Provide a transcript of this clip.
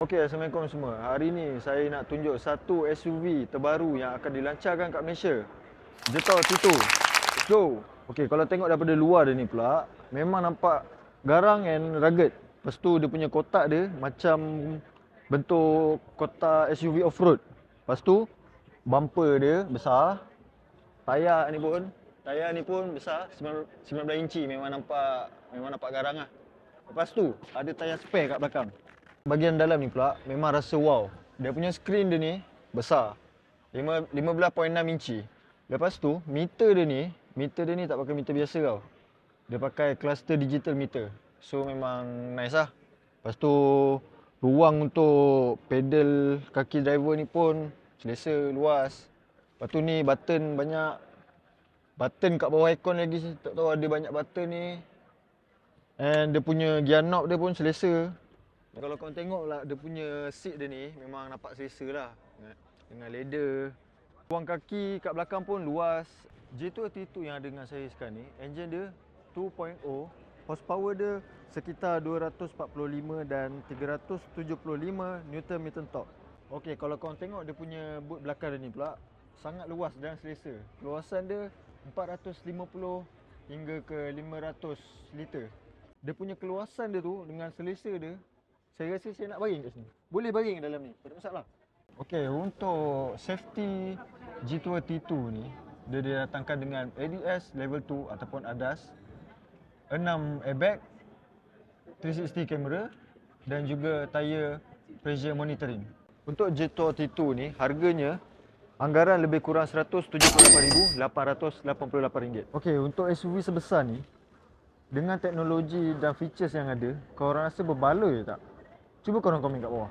Okey, Assalamualaikum semua. Hari ni saya nak tunjuk satu SUV terbaru yang akan dilancarkan kat Malaysia. Jetor T2. Let's go. Okey, kalau tengok daripada luar dia ni pula, memang nampak garang and rugged. Lepas tu dia punya kotak dia macam bentuk kotak SUV off-road. Lepas tu bumper dia besar. Tayar ni pun besar, 19 inci, memang nampak garang lah. Lepas tu ada tayar spare kat belakang. Bahagian dalam ni pula memang rasa wow. Dia punya skrin dia ni besar, 15.6 inci. Lepas tu meter dia ni tak pakai meter biasa tau. Dia pakai cluster digital meter. So memang nice lah. Lepas tu ruang untuk pedal kaki driver ni pun selesa, luas. Lepas tu ni button banyak. Button kat bawah aircon lagi, tak tahu ada banyak button ni. And dia punya gear knob dia pun selesa. Kalau korang tengok lah, dia punya seat dia ni memang nampak selesa lah. Dengan leather. Ruang kaki kat belakang pun luas. Jetor T2 yang ada dengan saya sekarang ni, engine dia 2.0. Horsepower dia sekitar 245 dan 375 Nm torque. Okey, kalau korang tengok dia punya boot belakang dia ni pula, sangat luas dan selesa. Luasan dia 450 hingga ke 500 liter. Dia punya keluasan dia tu dengan selesa dia, saya rasa saya nak baring kat sini. Boleh baring dalam ni, tak ada masalah. Okey, untuk safety Jetor T2 ni, dia didatangkan dengan ADS level 2 ataupun ADAS, 6 airbag, 360 kamera dan juga tire pressure monitoring. Untuk Jetor T2 ni, harganya anggaran lebih kurang RM178,888. Okey, untuk SUV sebesar ni, dengan teknologi dan features yang ada, korang rasa berbaloi tak? Cuba korang komen kat bawah.